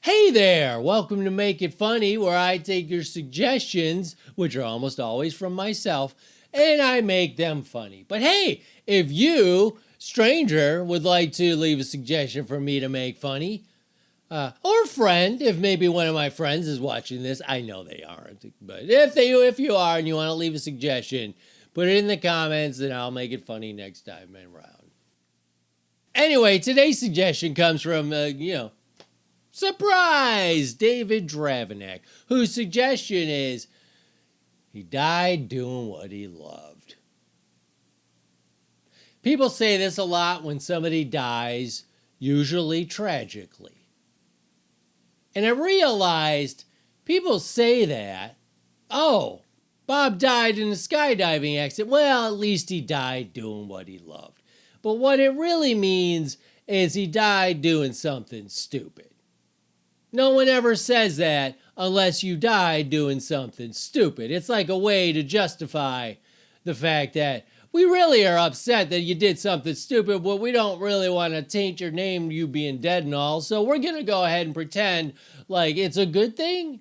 Hey there! Welcome to Make It Funny, where I take your suggestions, which are almost always from myself, and I make them funny. But hey, if you, stranger, would like to leave a suggestion for me to make funny, or friend, if maybe one of my friends is watching this, I know they aren't, but if you are and you want to leave a suggestion, put it in the comments and I'll make it funny next time around. Anyway, today's suggestion comes from, surprise! David Dravanek, whose suggestion is he died doing what he loved. People say this a lot when somebody dies, usually tragically. And I realized people say that, oh, Bob died in a skydiving accident. Well, at least he died doing what he loved. But what it really means is he died doing something stupid. No one ever says that unless you die doing something stupid. It's like a way to justify the fact that we really are upset that you did something stupid, but we don't really want to taint your name, you being dead and all, so we're going to go ahead and pretend like it's a good thing.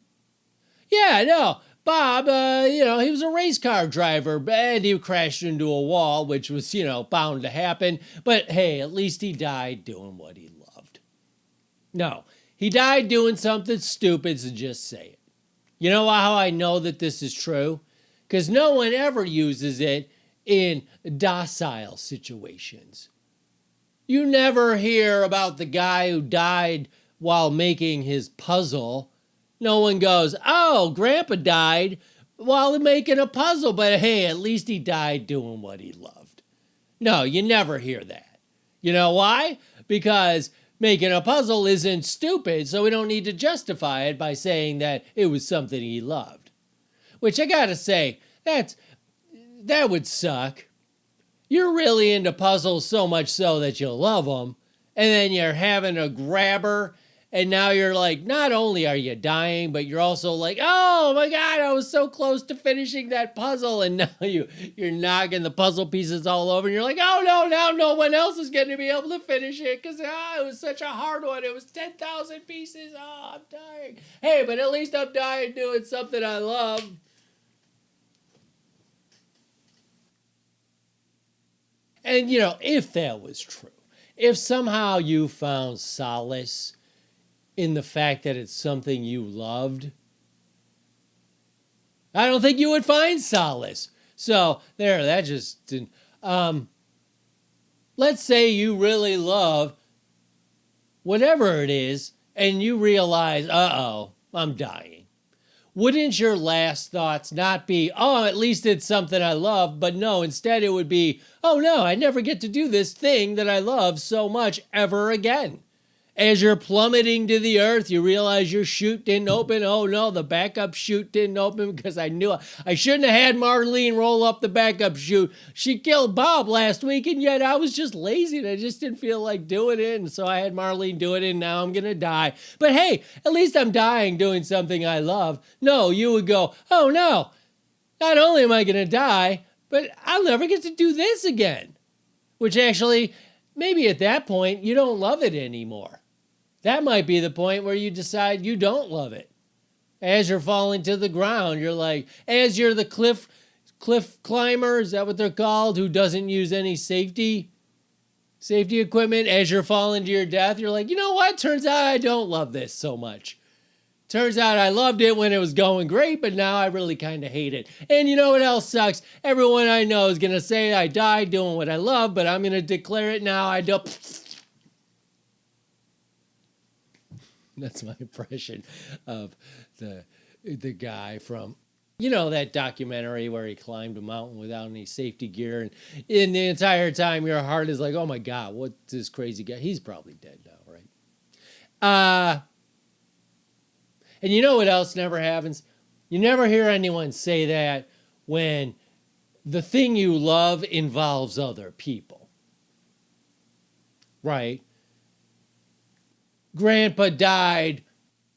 Yeah, no, Bob, he was a race car driver, and he crashed into a wall, which was, bound to happen, but hey, at least he died doing what he loved. No. He died doing something stupid, so just say it. You know how I know that this is true? Because no one ever uses it in docile situations. You never hear about the guy who died while making his puzzle. No one goes, oh, Grandpa died while making a puzzle, but hey, at least he died doing what he loved. No, you never hear that. You know why? Because making a puzzle isn't stupid, so we don't need to justify it by saying that it was something he loved. Which I gotta say, that would suck. You're really into puzzles so much so that you love them, and then you're having a grabber, and now you're like, not only are you dying, but you're also like, oh my God, I was so close to finishing that puzzle, and now you're knocking the puzzle pieces all over, and you're like, oh no, now no one else is going to be able to finish it, because it was such a hard one. It was 10,000 pieces. Oh, I'm dying. Hey, but at least I'm dying doing something I love. And, if that was true, if somehow you found solace in the fact that it's something you loved, I don't think you would find solace. So there, that just didn't. Let's say you really love whatever it is, and you realize, uh-oh, I'm dying. Wouldn't your last thoughts not be, oh, at least it's something I love, but no, instead it would be, oh no, I never get to do this thing that I love so much ever again. As you're plummeting to the earth, you realize your chute didn't open. Oh no, the backup chute didn't open because I knew I shouldn't have had Marlene roll up the backup chute. She killed Bob last week, and yet I was just lazy and I just didn't feel like doing it. And so I had Marlene do it, and now I'm going to die. But hey, at least I'm dying doing something I love. No, you would go, oh no, not only am I going to die, but I'll never get to do this again. Which actually, maybe at that point, you don't love it anymore. That might be the point where you decide you don't love it. As you're falling to the ground, you're like, as you're the cliff climber, is that what they're called, who doesn't use any safety equipment, as you're falling to your death, you're like, you know what? Turns out I don't love this so much. Turns out I loved it when it was going great, but now I really kind of hate it. And you know what else sucks? Everyone I know is going to say I died doing what I love, but I'm going to declare it now. I don't. That's my impression of the guy from, that documentary where he climbed a mountain without any safety gear. And in the entire time, your heart is like, oh my God, what's this crazy guy? He's probably dead now, right? And you know what else never happens? You never hear anyone say that when the thing you love involves other people, right? Grandpa died,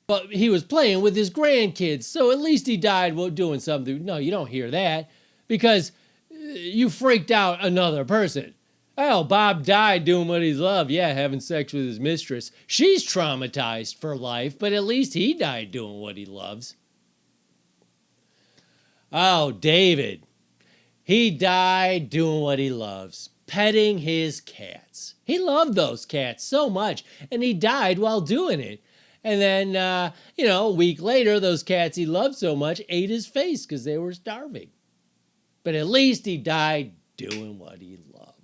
but he was playing with his grandkids, so at least he died while doing something. No, you don't hear that because you freaked out another person. Well, Bob died doing what he loved. Yeah, having sex with his mistress. She's traumatized for life, but at least he died doing what he loves. Oh, David. He died doing what he loves, petting his cats. He loved those cats so much, and he died while doing it. And then, a week later, those cats he loved so much ate his face because they were starving. But at least he died doing what he loved.